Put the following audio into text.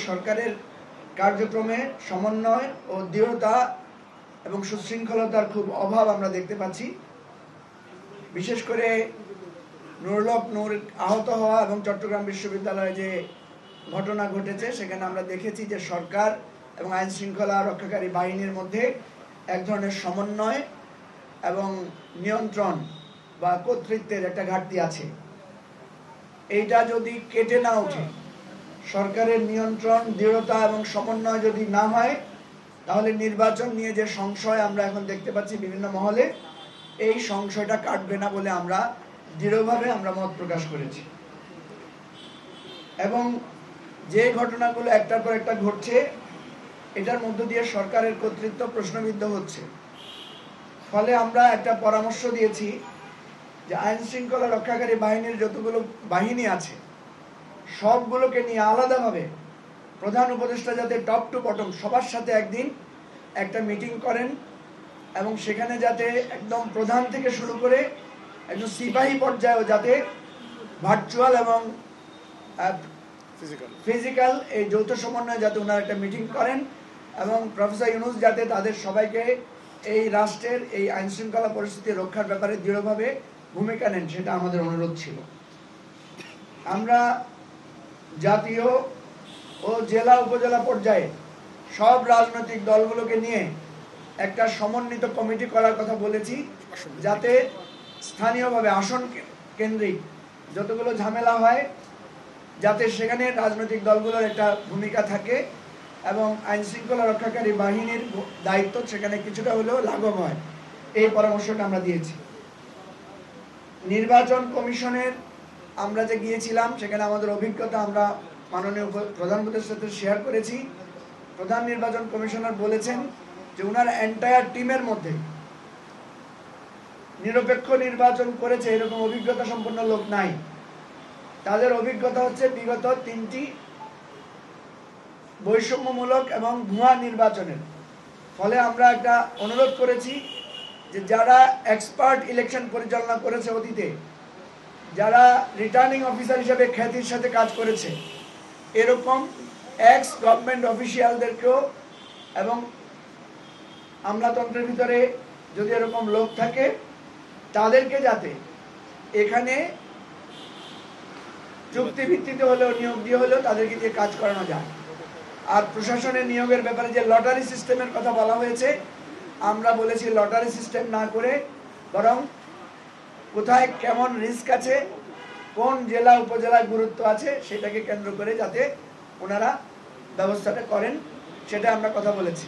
সরকারের কার্যক্রমে সমন্বয় ও দৃঢ়তা এবং সুশৃঙ্খলতার খুব অভাব আমরা দেখতে পাচ্ছি। বিশেষ করে নুরুল হক নূর আহত হওয়া এবং চট্টগ্রাম বিশ্ববিদ্যালয়ে যে ঘটনা ঘটেছে সেখানে আমরা দেখেছি যে সরকার এবং আইন শৃঙ্খলা রক্ষাকারী বাহিনীর মধ্যে এক ধরনের সমন্বয় এবং নিয়ন্ত্রণ বা কর্তৃত্বের একটা ঘাটতি আছে। এইটা যদি কেটে না ওঠে, সরকারের নিয়ন্ত্রণ, দৃঢ়তা এবং সমন্বয় যদি না হয়, তাহলে নির্বাচন নিয়ে যে সংশয় আমরা এখন দেখতে পাচ্ছি বিভিন্ন মহলে, এই সংশয়টা কাটবে না বলে আমরা দৃঢ়ভাবে মত প্রকাশ করেছি। এবং যে ঘটনাগুলো একটার পর একটা ঘটছে, এটার মধ্য দিয়ে সরকারের কর্তৃত্ব প্রশ্নবিদ্ধ হচ্ছে। ফলে আমরা একটা পরামর্শ দিয়েছি যে আইন শৃঙ্খলা রক্ষাকারী বাহিনীর যতগুলো বাহিনী আছে সবগুলোকে নিয়ে আলাদাভাবে প্রধান উপদেষ্টা যাতে টপ টু বটম সবার সাথে একদিন একটা মিটিং করেন এবং সেখানে যাতে একদম প্রধান থেকে শুরু করে একদম সিপাহী পর্যায়েও যাতে ভার্চুয়াল এবং ফিজিক্যাল এই যৌথ সমন্বয়ে যাতে ওনারা একটা মিটিং করেন এবং প্রফেসর ইউনূস যাতে তাদের সবাইকে এই রাষ্ট্রের এই আইন শৃঙ্খলা পরিস্থিতি রক্ষার ব্যাপারে দৃঢ়ভাবে ভূমিকা নেন, সেটা আমাদের অনুরোধ ছিল। আমরা জাতীয় ও জেলা উপজেলা পর্যায়ে সব রাজনৈতিক দলগুলোকে নিয়ে একটা সমন্বিত কমিটি করার কথা বলেছি, যাতে স্থানীয়ভাবে আসন কেন্দ্রিক যতগুলো ঝামেলা হয় যাতে সেখানে রাজনৈতিক দলগুলোর একটা ভূমিকা থাকে এবং আইন শৃঙ্খলা রক্ষাকারী বাহিনীর দায়িত্ব সেখানে কিছুটা হলেও লাঘব হয়, এই পরামর্শটা আমরা দিয়েছি। নির্বাচন কমিশনের আমরা যে গিয়েছিলাম সেখানে আমাদের অভিজ্ঞতা আমরা মাননীয় প্রধান উপদেষ্টার সাথে শেয়ার করেছি। প্রধান নির্বাচন কমিশনার বলেছেন যে ওনার এন্টায়ার টিমের মধ্যে নিরপেক্ষ নির্বাচন করেছে এরকম অভিজ্ঞতা সম্পন্ন লোক নাই। তাদের অভিজ্ঞতা হচ্ছে বিগত 3টি বৈষম্যমূলক এবং ভুয়া নির্বাচনের। ফলে আমরা একটা অনুরোধ করেছি যে যারা এক্সপার্ট ইলেকশন পরিচালনা করেছে অতীতে, যারা রিটার্নিং অফিসার হিসেবে খ্যাতির সাথে কাজ করেছে, এরকম এক্স গভর্নমেন্ট অফিসিয়ালদেরকেও এবং আমলাতন্ত্রের ভিতরে যদি এরকম লোক থাকে তাদেরকে যাতে এখানে চুক্তিভিত্তিতে হলেও নিয়োগ দিয়ে হলেও তাদেরকে দিয়ে কাজ করানো যায়। আর প্রশাসনের নিয়োগের ব্যাপারে যে লটারি সিস্টেমের কথা বলা হয়েছে, আমরা বলেছি লটারি সিস্টেম না করে বরং কোথায় কেমন রিস্ক আছে, কোন জেলা উপজেলার গুরুত্ব আছে সেটাকে কেন্দ্র করে যাতে ওনারা ব্যবস্থাটা করেন, সেটা আমরা কথা বলেছি।